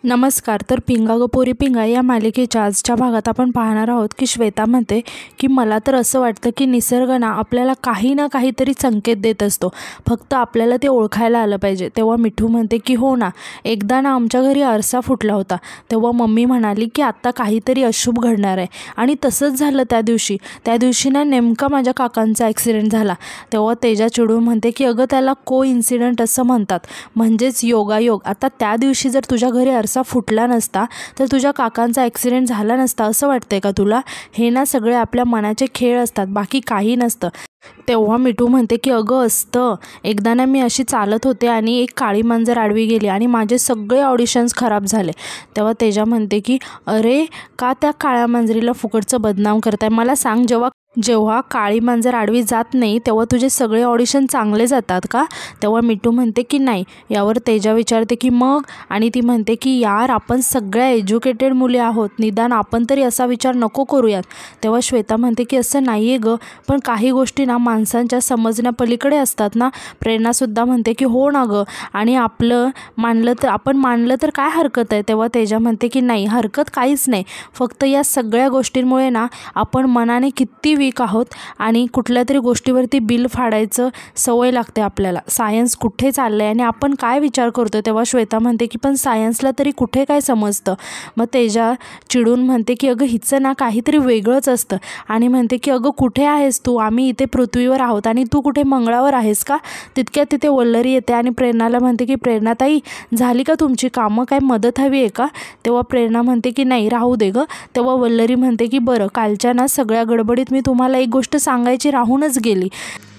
नमस्कार. तर पिंगा ग पोरी पिंगा या मालिकेच्या आजच्या भागात आपण पाहणार आहोत की श्वेता म्हणते की मला तर असं वाटतं की निसर्ग ना आपल्याला काही ना काहीतरी संकेत देत असतो, फक्त आपल्याला ते ओळखायला आलं पाहिजे. तेव्हा मिठू म्हणते की हो ना, एकदा ना आमच्या घरी आरसा फुटला होता. तेव्हा मम्मी म्हणाली की आत्ता काहीतरी अशुभ घडणार आहे, आणि तसंच झालं. त्या दिवशी ना नेमका माझ्या काकांचा ॲक्सिडेंट झाला. तेव्हा तेजा चिडून म्हणते की अगं त्याला को इन्सिडंट असं म्हणतात, म्हणजेच योगायोग. आता त्या दिवशी जर तुझ्या घरी आरसा फुटला नसता तर तुझ्या काकांचा ॲक्सिडेंट झाला नसता असं वाटतंय का तुला? हे ना सगळे आपल्या मनाचे खेळ असतात, बाकी काही नसतं. तेव्हा मिठू म्हणते की अगं असतं. एकदा ना मी अशी चालत होते आणि एक काळी मांजर आडवी गेली आणि माझे सगळे ऑडिशन्स खराब झाले. तेव्हा तेजा म्हणते की अरे का त्या काळ्या मांजरीला फुकटचं बदनाम करताय? मला सांग, जेव्हा काळी मांजर आडवी जात नाही तेव्हा तुझे सगळे ऑडिशन चांगले जातात का? तेव्हा मिठू म्हणते की नाही. यावर तेजा विचारते की मग? आणि ती म्हणते की यार, आपण सगळ्या एज्युकेटेड मुली आहोत, निदान आपण तरी असा विचार नको करूयात. तेव्हा श्वेता म्हणते की असं नाही आहे गं, पण काही गोष्टी ना माणसांच्या समजण्यापलीकडे असतात ना. प्रेरणासुद्धा म्हणते की हो ना गं, आणि आपण मानलं तर काय हरकत आहे? तेव्हा तेजा म्हणते की नाही, हरकत काहीच नाही, फक्त या सगळ्या गोष्टींमुळे ना आपण मनाने किती वीक आहोत आणि कुठल्या तरी गोष्टीवरती बिल फाडायचं सवय लागते आपल्याला. सायन्स कुठे चाललंय आणि आपण काय विचार करतोय? तेव्हा श्वेता म्हणते की पण सायन्सला तरी कुठे काय समजतं? मग तेजा चिडून म्हणते की अगं हिचं ना काहीतरी वेगळंच असतं, आणि म्हणते की अगं कुठे आहेस तू? आम्ही इथे पृथ्वीवर आहोत आणि तू कुठे मंगळावर आहेस का? तितक्यात तिथे वल्लरी येते आणि प्रेरणाला म्हणते की प्रेरणाताई, झाली का तुमची कामं? काय मदत हवी आहे का? तेव्हा प्रेरणा म्हणते की नाही, राहू दे गं. तेव्हा वल्लरी म्हणते की बरं, कालच्या ना सगळ्या गडबडीत मी तुम्हाला एक गोष्ट सांगायची राहूनच गेली.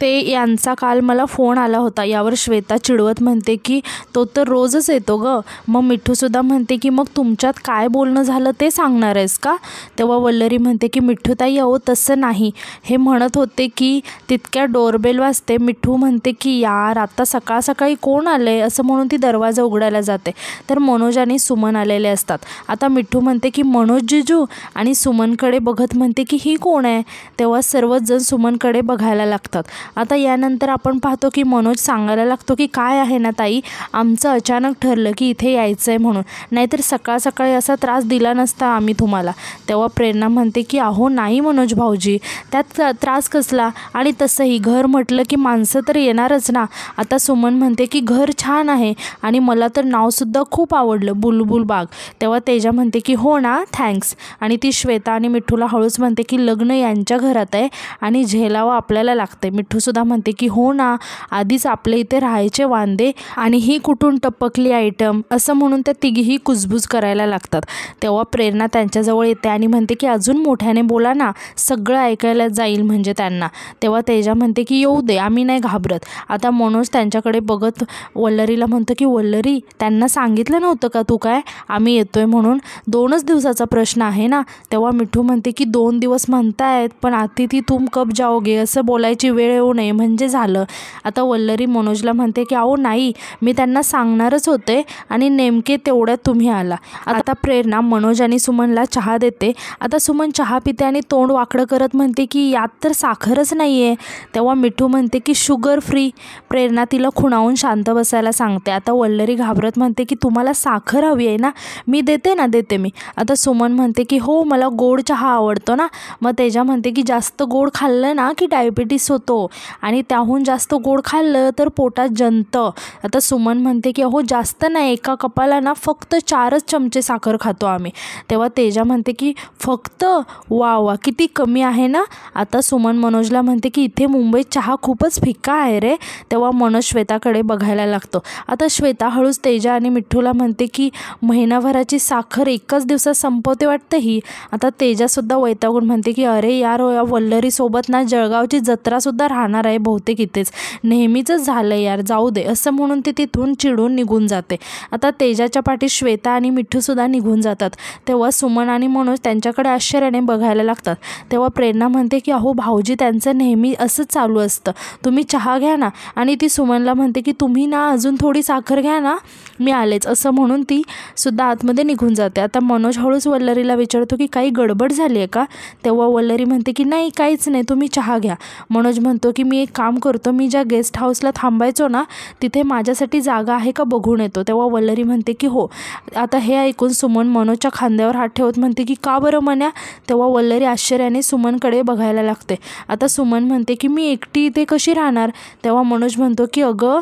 यांचा काल मला फोन आला होता. यावर श्वेता चिडवत म्हणते की तो तर रोजच येतो गं. मग मिठूसुद्धा म्हणते की मग तुमच्यात काय बोलणं झालं ते सांगणार आहेस का? तेव्हा वल्लरी म्हणते की मिठूताई, अहो तसं नाही. हे म्हणत होते की तितक्या डोरबेल वाजते. मिठू म्हणते की यार, आता सकाळ सकाळी कोण आले असं म्हणून ती दरवाजा उघडायला जाते, तर मनोज आणि सुमन आलेले असतात. आता मिठू म्हणते की मनोज जिजू, आणि सुमनकडे बघत म्हणते की ही कोण आहे? तेव्हा सर्वच जण सुमनकडे बघायला लागतात. आता यानंतर आपण पाहतो की मनोज सांगायला लागतो की काय आहे ना ताई, आमचं अचानक ठरलं की इथे यायचं आहे म्हणून, नाहीतर सकाळ सकाळी असा त्रास दिला नसता आम्ही तुम्हाला. तेव्हा प्रेरणा म्हणते की अहो नाही मनोज भाऊजी, त्यात त्रास कसला? आणि तसंही घर म्हटलं की माणसं तर येणारच ना. आता सुमन म्हणते की घर छान आहे आणि मला तर नावसुद्धा खूप आवडलं, बुलबुल बाग. तेव्हा तेजा म्हणते की हो ना, थँक्स. आणि ती श्वेता आणि मिठूला हळूच म्हणते की लग्न यांच्या घरात आहे आणि झेलावं आपल्याला लागते. मिठूसुद्धा म्हणते की हो ना, आधीच आपल्या इथे राहायचे वांदे आणि ही कुठून टपकली आयटम, असं म्हणून त्या तिघीही कुजबूज करायला लागतात. तेव्हा प्रेरणा त्यांच्याजवळ येते आणि म्हणते की अजून मोठ्याने बोला ना, सगळं ऐकायला जाईल म्हणजे त्यांना. तेव्हा तेजा म्हणते की येऊ दे, आम्ही नाही घाबरत. आता मनोज त्यांच्याकडे बघत वल्लरीला म्हणतो की वल्लरी, त्यांना सांगितलं नव्हतं का तू काय आम्ही येतोय म्हणून? 2च दिवसाचा प्रश्न आहे ना. तेव्हा मिठू म्हणते की 2 दिवस म्हणतायत, पण अतिथी तुम कब जाओगे असं बोलायची वेळ येऊ नये म्हणजे झालं. आता वल्लरी मनोजला म्हणते की अहो नाही, मी त्यांना सांगणारच होते आणि नेमके तेवढ्यात तुम्ही आला. आता प्रेरणा मनोज आणि सुमनला चहा देते. आता सुमन चहा पिते आणि तोंड वाकडं करत म्हणते की यात तर साखरच नाही आहे. तेव्हा मिठू म्हणते की शुगर फ्री. प्रेरणा तिला खुणावून शांत बसायला सांगते. आता वल्लरी घाबरत म्हणते की तुम्हाला साखर हवी आहे ना, मी देते मी. आता सुमन म्हणते की हो, मला गोड चहा आवडतो ना. मग तेजा म्हणते की जास्त गोड खाल्लं ना की डायबिटीस होतो, आणि त्याहून जास्त गोड खाल्लं तर पोटात जंतं. आता सुमन म्हणते की अहो जास्त नाही, एका कपाला ना फक्त 4च चमचे साखर खातो आम्ही. तेव्हा तेजा म्हणते की फक्त? वा वा, किती कमी आहे ना. आता सुमन मनोजला म्हणते की इथे मुंबईत चहा खूपच फिक्का आहे रे. तेव्हा मनोज श्वेताकडे बघायला लागतो. आता श्वेता हळूच तेजा आणि मिठूला म्हणते की महिनाभराची साखर एकाच दिवसात संपवते वाटतं ही. आता तेजासुद्धा वैतागून म्हणते की अरे यार, या वल्लरीसोबत ना जळगावची जत्रासुद्धा राहणार आहे बहुतेक इथेच, नेहमीचंच झालं यार, जाऊ दे, असं म्हणून ती तिथून चिडून निघून जाते. आता तेजाच्या पाठी श्वेता आणि मिठूसुद्धा निघून जातात. तेव्हा सुमन आणि मनोज त्यांच्याकडे आश्चर्याने बघायला लागतात. तेव्हा प्रेरणा म्हणते की अहो भाऊजी, त्यांचं नेहमी असंच चालू असतं, तुम्ही चहा घ्या ना. आणि ती सुमनला म्हणते की तुम्ही ना अजून थोडी साखर घ्या ना, मी आलेच, असं म्हणून ती सुद्धा आतमध्ये निघून जाते. आता मनोज हळूच वल्लरीला विचारतो की काही गडबड झाली आहे का? तेव्हा वल्लरी म्हणते की नाही, काहीच नाही, तुम्ही चहा घ्या. मनोज म्हणतो की मी एक काम करतो, मी ज्या गेस्ट हाऊसला थांबायचो ना तिथे माझ्यासाठी जागा आहे का बघून येतो. तेव्हा वल्लरी म्हणते की हो. आता हे ऐकून सुमन मनोजच्या खांद्यावर हात ठेवत म्हणते की का बरं मन्या. तेव्हा वल्लरी आश्चर्याने सुमनकडे बघायला लागते. आता सुमन म्हणते की मी एकटी इथे कशी राहणार. तेव्हा मनोज म्हणतो की अगं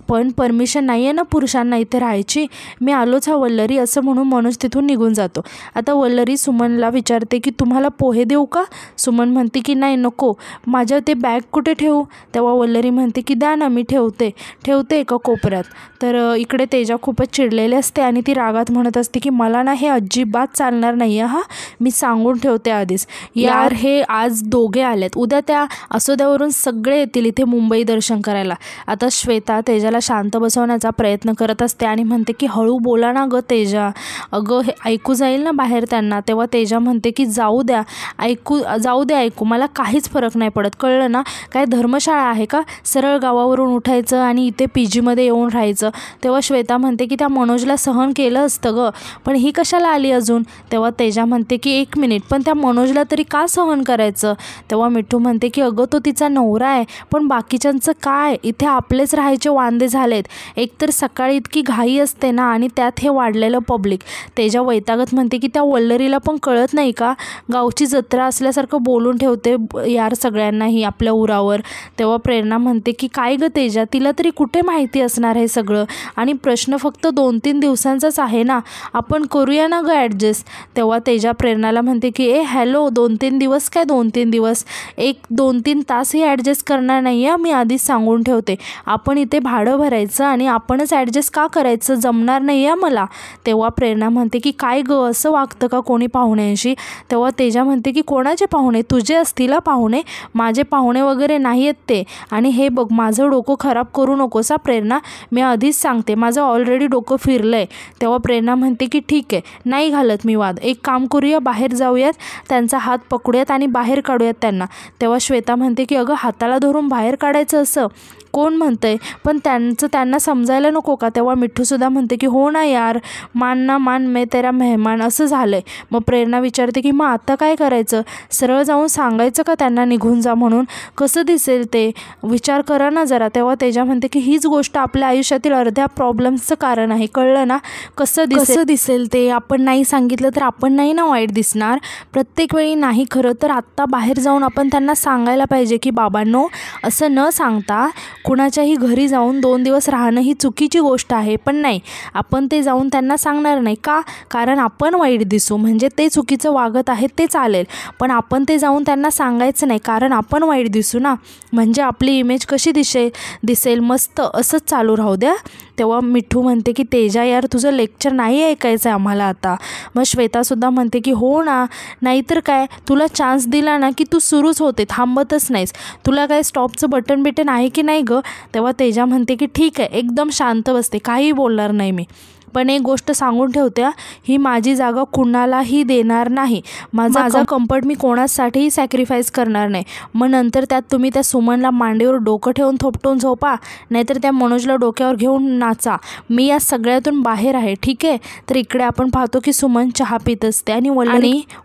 पण परमिशन नाही आहे ना पुरुषांना इथे राहायची, मी आलोच हा वल्लरी, असं म्हणून मनोज तिथून निघून जातो. आता वल्लरी सुमनला विचारते की तुम्हाला पोहे देऊ का. सुमन म्हणते की नाही नको, माझ्या ते बॅग कुठे ठेवू. तेव्हा वल्लरी म्हणते की द्या ना, मी ठेवते एका कोपऱ्यात. तर इकडे तेजा खूपच चिडलेली असते आणि ती रागात म्हणत असते की मला ना हे अजिबात चालणार नाही आहे, मी सांगून ठेवते आधीच. यार हे आज दोघे आलेत, उद्या त्या असोद्यावरून सगळे येतील इथे मुंबई दर्शन करायला. आता श्वेता तेजाला शांत बसवण्याचा प्रयत्न करत असते आणि म्हणते की हळू बोला ना गं तेजा, अगं हे ऐकू जाईल ना बाहेर त्यांना. तेव्हा तेजा म्हणते की जाऊ दे ऐकू, मला काहीच फरक नाही पडत, कळलं ना. काय धर्मशाळा आहे का, सरळ गावावरून उठायचं आणि इथे PGमध्ये येऊन राहायचं. तेव्हा श्वेता म्हणते की त्या मनोजला सहन केलं असतं गं, पण ही कशाला आली अजून. तेव्हा तेजा म्हणते की एक मिनिट, पण त्या मनोजला तरी का सहन करायचं. तेव्हा मिठू म्हणते की अगं तो तिचा नवरा आहे, पण बाकीच्यांचं काय, इथे आपलेच राहायचे वांदे झालेत. एकतर सकाळी इतकी घाई असते ना आणि त्यात हे वाढलेलं पब्लिक. तेजा वैतागत म्हणते की त्या वल्लरीला पण कळत नाही का, गावची जत्रा असल्यासारखं बोलून ठेवते यार सगळ्यांनाही आपल्या उरावर. तेव्हा प्रेरणा म्हणते की काय गं तेजा, तिला तरी कुठे माहिती असणार हे सगळं, आणि प्रश्न फक्त 2-3 दिवसांचाच आहे ना, आपण करूया ना गं ॲडजस्ट. तेव्हा तेजा प्रेरणाला म्हणते की हॅलो 2-3 दिवस काय 2-3 दिवस, 1-2-3 तासही ॲडजस्ट करणार नाही आहे, मी आधीच सांगून ठेवते. आपण इथे भाडं भरायचं आणि आपणच ॲडजस्ट का करायचं, जमणार नाही आहे मला. तेव्हा प्रेरणा म्हणते की काय गं असं वागतं का कोणी पाहुण्यांशी. तेव्हा तेजा म्हणते की कोणाचे पाहुणे, तुझे असतील पाहुणे, माझे पाहुणे वगैरे नाही आहेत ते. आणि हे बघ माझं डोकं खराब करू नकोस प्रेरणा, मी आधीच सांगते, माझं ऑलरेडी डोकं फिरलं आहे. तेव्हा प्रेरणा म्हणते की ठीक आहे, नाही घालत मी वाद, एक काम करूया, बाहेर जाऊयात, त्यांचा हात पकडूयात आणि बाहेर काढूयात त्यांना. तेव्हा श्वेता म्हणते की अगं हाताला धरून बाहेर काढायचं असं कोण म्हणतंय, पण त्यांना समजायला नको का. तेव्हा मिठ्ठूसुद्धा म्हणते की हो ना यार, मान ना मान मैं तेरा मेहमान, असं झालं आहे. मग प्रेरणा विचारते की मग आता काय करायचं, सरळ जाऊन सांगायचं का त्यांना निघून जा म्हणून, कसं दिसेल ते, विचार करा ना जरा. तेव्हा तेजा म्हणते की हीच गोष्ट आपल्या आयुष्यातील अर्ध्या प्रॉब्लेम्सचं कारण आहे, कळलं ना. कसं दिसेल ते, आपण नाही सांगितलं तर आपण नाही ना वाईट दिसणार, प्रत्येक वेळी नाही. खरं तर आत्ता बाहेर जाऊन आपण त्यांना सांगायला पाहिजे की बाबांनो, असं न सांगता कुणाच्याही घरी जाऊन 2 दिवस राहणं ही चुकीची गोष्ट आहे. पण नाही, आपण ते जाऊन त्यांना सांगणार नाही का, कारण आपण वाईट दिसू, म्हणजे ते चुकीचं वागत आहेत ते चालेल, पण ते जाऊन त्यांना सांगायचं नाही कारण आपण वाईट दिसू ना, म्हणजे आपली इमेज कशी दिसेल मस्त, असंच चालू राहू द्या. तेव्हा मिठू म्हणते की तेजा यार तुझं लेक्चर नाही ऐकायचं आहे आम्हाला आता. मग श्वेतासुद्धा म्हणते की हो ना, नाहीतर काय, तुला चान्स दिला ना की तू सुरूच होते, थांबतच नाहीस, तुला काय स्टॉपचं बटन आहे की नाही गं. तेव्हा तेजा म्हणते की ठीक आहे, एकदम शांत बसते, काही बोलणार नाही मी, पण एक गोष्ट सांगून ठेवते, ही माझी जागा कुणालाही देणार नाही, माझा कम्फर्ट मी कोणासाठीही सॅक्रिफाईस करणार नाही. मग नंतर त्यात तुम्ही त्या सुमनला मांडीवर डोकं ठेवून थोपटून झोपा, नाहीतर त्या मनोजला डोक्यावर घेऊन नाचा, मी या सगळ्यातून बाहेर आहे, ठीक आहे. तर इकडे आपण पाहतो की सुमन चहा पित असते आणि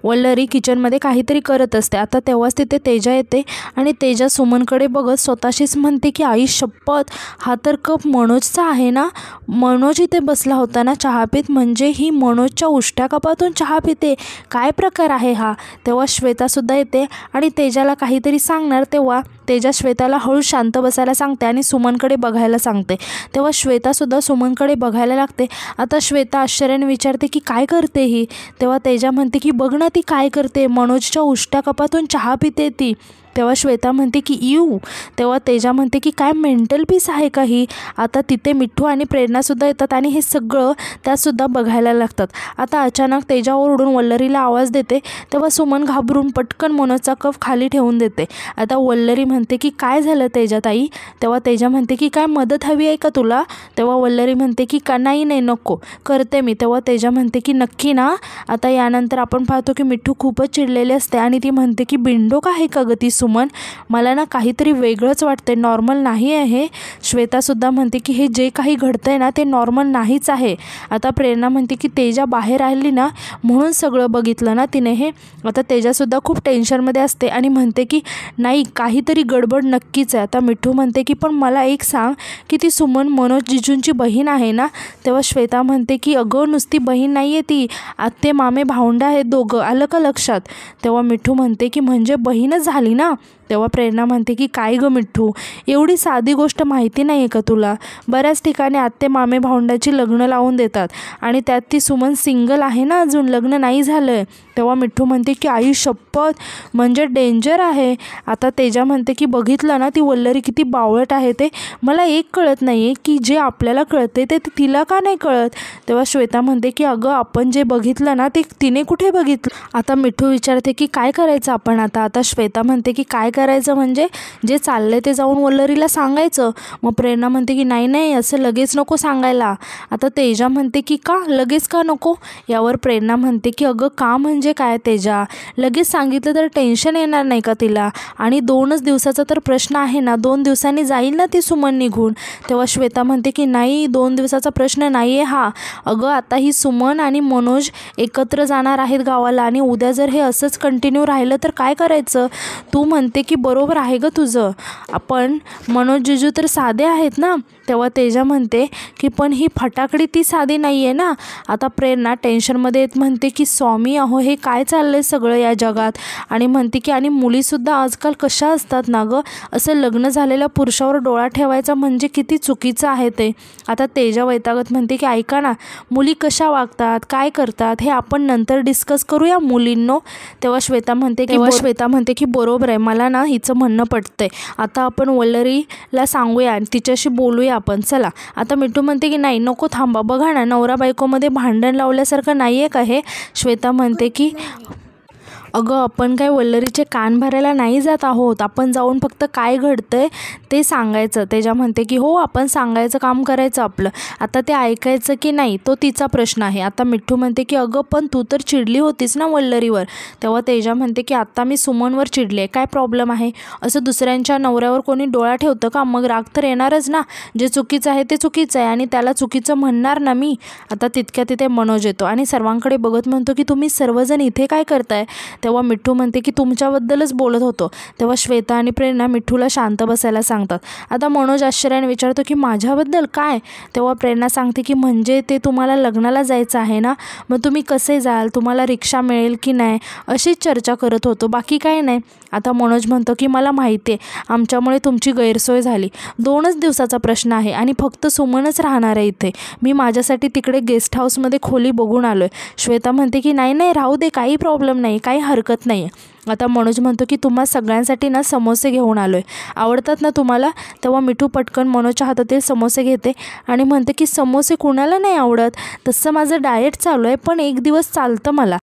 वल्लरी किचनमध्ये काहीतरी करत असते. आता तेव्हाच तिथे तेजा येते आणि तेजा सुमनकडे बघत स्वतःशीच म्हणते की आई शपथ, हा तर कप मनोजचा आहे ना, मनोज इथे बसला होता ना चहा पित, म्हणजे ही मनोजच्या उष्ट्या कपातून चहा पिते, काय प्रकार आहे हा. तेव्हा श्वेतासुद्धा येते आणि तेजाला काहीतरी सांगणार, तेव्हा तेजा श्वेताला हळू शांत बसायला सांगते आणि सुमनकडे बघायला सांगते. तेव्हा श्वेतासुद्धा सुमनकडे बघायला लागते. आता श्वेता आश्चर्याने विचारते की काय करते ही. तेव्हा तेजा म्हणते की बघ ना ती काय करते, मनोजच्या उष्ट्या कपातून चहा पिते ती. तेव्हा श्वेता म्हणते की यू. तेव्हा तेजा म्हणते की काय मेंटल पीस आहे का ही. आता तिथे मिठू आणि प्रेरणासुद्धा येतात आणि हे सगळं त्यासुद्धा बघायला लागतात. आता अचानक तेजा ओरडून वल्लरीला आवाज देते. तेव्हा सुमन घाबरून पटकन मनोजचा कप खाली ठेवून देते. आता वल्लरी म्हणते की काय झालं तेजाताई. तेव्हा तेजा म्हणते की काय मदत हवी आहे का तुला. तेव्हा वल्लरी म्हणते की का नाही नको, करते मी. तेव्हा तेजा म्हणते की नक्की ना. आता यानंतर आपण पाहतो की मिठू खूपच चिडलेली असते आणि ती म्हणते की बिंडोक आहे का गं ती सुमन, मला ना काहीतरी वेगळंच वाटतंय, नॉर्मल नाही आहे. श्वेतासुद्धा म्हणते की हे जे काही घडतंय ना ते नॉर्मल नाहीच आहे. आता प्रेरणा म्हणते की तेजा बाहेर आली ना म्हणून सगळं बघितलं ना तिने हे. आता तेजासुद्धा खूप टेन्शनमध्ये असते आणि म्हणते की नाही काहीतरी गडबड नक्कीच आहे. आता मिठू म्हणते की पण मला एक सांग की ती सुमन मनोज जिजूंची बहीण आहे ना? तेव्हा श्वेता म्हणते की अगं नुसती बहीण नाही आहे ती, आत्ते मामे भावंडं आहेत दोघं, आलं का लक्षात? तेव्हा मिठू म्हणते की म्हणजे बहीणच झाली ना? तेव्हा प्रेरणा म्हणते की काय गं मिठू, एवढी साधी गोष्ट माहिती नाही आहे का तुला? बऱ्याच ठिकाणी आत्ते मामे भावंडाची लग्न लावून देतात आणि त्यात ती सुमन सिंगल आहे ना, अजून लग्न नाही झालं आहे. तेव्हा मिठू म्हणते की आई शपथ, म्हणजे डेंजर आहे. आता तेजा म्हणते की बघितलं ना ती वल्लरी किती बावळट आहे ते, मला एक कळत नाही आहे की जे आपल्याला कळते ते तिला का नाही कळत? तेव्हा श्वेता म्हणते की अगं आपण जे बघितलं ना ते तिने कुठे बघितलं? आता मिठू विचारते की काय करायचं आपण आता? आता श्वेता म्हणते की काय करायचं म्हणजे जे चाललंय ते जाऊन वल्लरीला सांगायचं. मग प्रेरणा म्हणते की नाही नाही असं लगेच नको सांगायला. आता तेजा म्हणते की का लगेच का नको? यावर प्रेरणा म्हणते की अगं का म्हणजे काय तेजा, लगेच सांगितलं तर टेन्शन येणार नाही का तिला? आणि 2च दिवसाचा तर प्रश्न आहे ना, 2 दिवसांनी जाईल ना ती सुमन निघून. तेव्हा श्वेता म्हणते की नाही 2 दिवसाचा प्रश्न नाही आहे हा. अगं आता ही सुमन आणि मनोज एकत्र जाणार आहेत गावाला आणि उद्या जर हे असंच कंटिन्यू राहिलं तर काय करायचं? तू म्हणते की बरोबर आहे गं तुझं, आपण मनोज जिजू तर साधे आहेत ना? तेव्हा तेजा म्हणते की पण ही फटाकडी ती साधी नाही आहे ना. आता प्रेरणा टेन्शनमध्ये येत म्हणते की स्वामी अहो हे काय चाललं आहे सगळं या जगात? आणि म्हणते की आणि मुलीसुद्धा आजकाल कशा असतात ना गं, असं लग्न झालेल्या पुरुषावर डोळा ठेवायचा म्हणजे किती चुकीचं आहे ते. आता तेजा वैतागत म्हणते की ऐका ना, मुली कशा वागतात काय करतात हे आपण नंतर डिस्कस करूया मुलींनो. तेव्हा श्वेता म्हणते की बरोबर आहे, मला ना हिचं म्हणणं पटतंय. आता आपण वल्लरीला सांगूया आणि तिच्याशी बोलूया आपण, चला. आता मिठू म्हणते की नाही नको थांबा, बघा ना नवरा बायकोमध्ये भांडण लावल्यासारखं नाही आहे का हे? श्वेता म्हणते की अगं आपण काय वल्लरीचे कान भरायला नाही जात आहोत, आपण जाऊन फक्त काय घडतंय ते सांगायचं. तेजा म्हणते की हो आपण सांगायचं काम करायचं आपलं, आता ते ऐकायचं की नाही तो तिचा प्रश्न आहे. आता मिठू म्हणते की अगं पण तू तर चिडली होतीस ना वल्लरीवर. तेव्हा तेजा म्हणते की आता मी सुमनवर चिडले, काय प्रॉब्लेम आहे? असं दुसऱ्यांच्या नवऱ्यावर कोणी डोळा ठेवतं का? मग राग तर येणारच ना, जे चुकीचं आहे ते चुकीचं आहे आणि त्याला चुकीचं म्हणणार ना मी. आता तितक्या तिथे मनोज येतो आणि सर्वांकडे बघत म्हणतो की तुम्ही सर्वजण इथे काय करताय? तेव्हा मिठू म्हणते की तुमच्याबद्दलच बोलत होतो. तेव्हा श्वेता आणि प्रेरणा मिठूला शांत बसायला सांगतात. आता मनोज आश्चर्याने विचारतो की माझ्याबद्दल काय? तेव्हा प्रेरणा सांगते की म्हणजे ते तुम्हाला लग्नाला जायचं आहे ना, मग तुम्ही कसे जाल, तुम्हाला रिक्षा मिळेल की नाही, अशीच चर्चा करत होतो, बाकी काय नाही. आता मनोज म्हणतो की मला माहिती आहे आमच्यामुळे तुमची गैरसोय झाली, 2च दिवसाचा प्रश्न आहे आणि फक्त सुमनच राहणार आहे इथे, मी माझ्यासाठी तिकडे गेस्ट हाऊसमध्ये खोली बघून आलो आहे. श्वेता म्हणते की नाही नाही राहू दे, काही प्रॉब्लेम नाही, काही हरकत नाही आहे. आता मनोज म्हणतो की तुम्हा सगळ्यांसाठी ना समोसे घेऊन आलो आहे, आवडतात ना तुम्हाला? तेव्हा मिठू पटकन मनोजच्या हातातील समोसे घेते आणि म्हणते की समोसे कुणाला नाही आवडत, तसं माझं डाएट चालू आहे पण एक दिवस चालतं मला.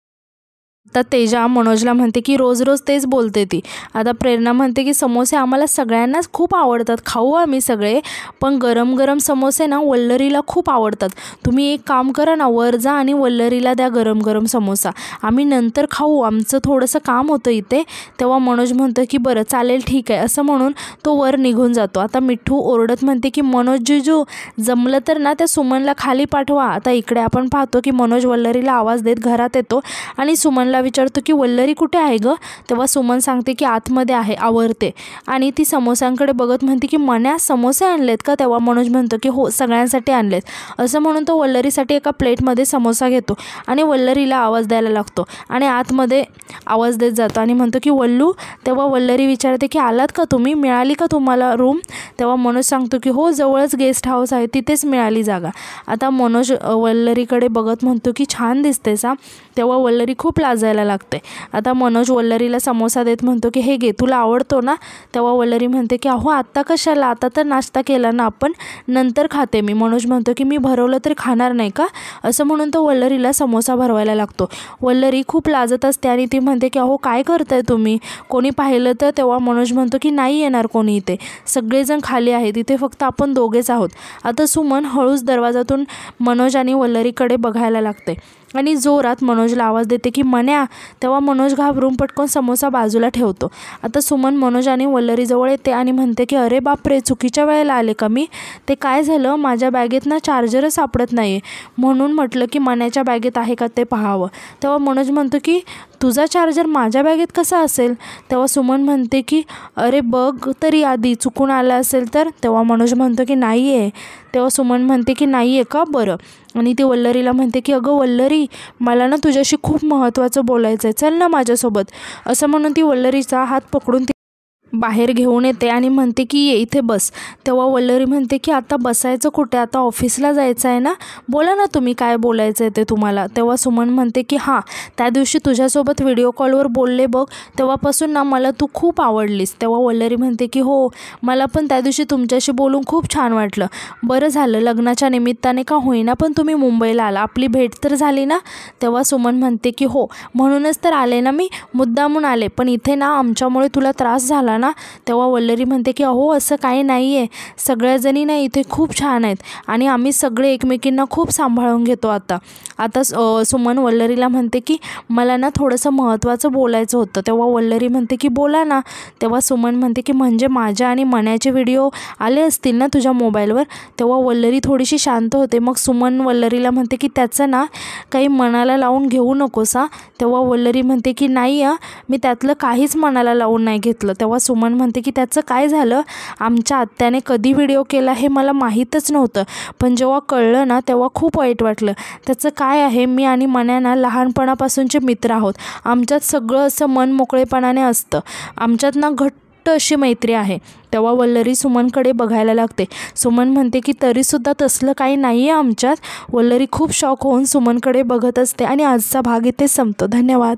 आता तेजा मनोजला म्हणते की रोज रोज तेच बोलते ती. आता प्रेरणा म्हणते की समोसे आम्हाला सगळ्यांनाच खूप आवडतात, खाऊ आम्ही सगळे, पण गरम गरम समोसे ना वल्लरीला खूप आवडतात. तुम्ही एक काम करा ना, वर जा आणि वल्लरीला द्या गरम गरम समोसा, आम्ही नंतर खाऊ, आमचं थोडंसं काम होतं इथे. तेव्हा मनोज म्हणतो की बरं चालेल ठीक आहे, असं म्हणून तो वर निघून जातो. आता मिठू ओरडत म्हणते की मनोज जिजू जमलं तर ना त्या सुमनला खाली पाठवा. आता इकडे आपण पाहतो की मनोज वल्लरीला आवाज देत घरात येतो आणि सुमनला विचारतो की वल्लरी कुठे आहे गं? तेव्हा सुमन सांगते की आतमध्ये आहे, आवरते. आणि ती समोस्यांकडे बघत म्हणते की मन्या समोसे आणलेत का? तेव्हा मनोज म्हणतो की हो सगळ्यांसाठी आणलेत. असं म्हणून तो वल्लरीसाठी एका प्लेटमध्ये समोसा घेतो आणि वल्लरीला आवाज द्यायला लागतो आणि आतमध्ये आवाज देत जातो आणि म्हणतो की वल्लू. तेव्हा वल्लरी विचारते की आलात का तुम्ही, मिळाली का तुम्हाला रूम? तेव्हा मनोज सांगतो की हो जवळच गेस्ट हाऊस आहे, तिथेच मिळाली जागा. आता मनोज वल्लरीकडे बघत म्हणतो की छान दिसतेस हा. तेव्हा वल्लरी खूप लाजायला लागते. आता मनोज वल्लरीला समोसा देत म्हणतो की हे घे, तुला आवडतो ना? तेव्हा वल्लरी म्हणते की अहो आत्ता कशाला, आता तर नाश्ता केला ना आपण, नंतर खाते मी. मनोज म्हणतो की मी भरवलं तरी खाणार नाही का? असं म्हणून तो वल्लरीला समोसा भरवायला लागतो. वल्लरी खूप लाजत असते आणि ती म्हणते की अहो काय करताय तुम्ही, कोणी पाहिलं तर? तेव्हा मनोज म्हणतो की नाही येणार कोणी इथे, सगळेजण खाली आहेत, इथे फक्त आपण दोघेच आहोत. आता सुमन हळूच दरवाजातून मनोज आणि वल्लरीकडे बघायला लागते आणि जोरात मनोजला आवाज देते की मन्या मन्या. तेव्हा मनोज घाबरून पटकन समोसा बाजूला ठेवतो. आता सुमन मनोज आणि वल्लरीजवळ येते आणि म्हणते की अरे बापरे, चुकीच्या वेळेला आले का मी? ते काय झालं, माझ्या बॅगेत ना चार्जरच सापडत नाही आहे, म्हणून म्हटलं की मन्याच्या बॅगेत आहे का ते पाहावं. तेव्हा मनोज म्हणतो की तुझा चार्जर माझ्या बॅगेत कसा असेल? तेव्हा सुमन म्हणते की अरे बघ तरी आधी, चुकून आला असेल तर. तेव्हा मनोज म्हणतो की नाही आहे. तेव्हा सुमन म्हणते की नाही आहे का, बरं. आणि ती वल्लरीला म्हणते की अगं वल्लरी, मला ना तुझ्याशी खूप महत्त्वाचं बोलायचं आहे, चल ना माझ्यासोबत. असं म्हणून ती वल्लरीचा हात पकडून बाहेर घेऊन येते आणि म्हणते की ये इथे बस. तेव्हा वल्लरी म्हणते की आता बसायचं कुठे, आता ऑफिसला जायचं आहे ना, बोला ना तुम्ही काय बोलायचं आहे ते तुम्हाला. तेव्हा सुमन म्हणते की हां, त्या दिवशी तुझ्यासोबत व्हिडिओ कॉलवर बोलले बघ, तेव्हापासून ना मला तू खूप आवडलीस. तेव्हा वल्लरी म्हणते की हो, मला पण त्या दिवशी तुमच्याशी बोलून खूप छान वाटलं. बरं झालं लग्नाच्या निमित्ताने का होईना पण तुम्ही मुंबईला आला, आपली भेट तर झाली ना. तेव्हा सुमन म्हणते की हो, म्हणूनच तर आले ना मी, मुद्दामून आले, पण इथे ना आमच्यामुळे तुला त्रास झाला ना. तेव्हा वल्लरी म्हणते की अहो असं काही नाही आहे, सगळ्याजणी ना इथे खूप छान आहेत आणि आम्ही सगळे एकमेकींना खूप सांभाळून घेतो. आता सुमन वल्लरीला म्हणते की मला ना थोडंसं महत्त्वाचं बोलायचं होतं. तेव्हा वल्लरी म्हणते की बोला ना. तेव्हा सुमन म्हणते की म्हणजे माझ्या आणि मन्याचे व्हिडिओ आले असतील ना तुझ्या मोबाईलवर. तेव्हा वल्लरी थोडीशी शांत होते. मग सुमन वल्लरीला म्हणते की त्याचं ना काही मनाला लावून घेऊ नकोस हा. तेव्हा वल्लरी म्हणते की नाही मी त्यातलं काहीच मनाला लावून नाही घेतलं. तेव्हा सुमन म्हणते की त्याचं काय झालं, आमच्या आत्याने कधी व्हिडिओ केला हे मला माहीतच नव्हतं, पण जेव्हा कळलं ना तेव्हा खूप वाईट वाटलं. त्याचं काय आहे, मी आणि मन्या ना लहानपणापासूनचे मित्र आहोत, आमच्यात सगळं असं मन मोकळेपणाने असतं, आमच्यात ना घट्ट अशी मैत्री आहे. तेव्हा वल्लरी सुमनकडे बघायला लागते. सुमन म्हणते की तरीसुद्धा तसलं काही नाही आहे आमच्यात. वल्लरी खूप शॉक होऊन सुमनकडे बघत असते आणि आजचा भाग इथे संपतो. धन्यवाद.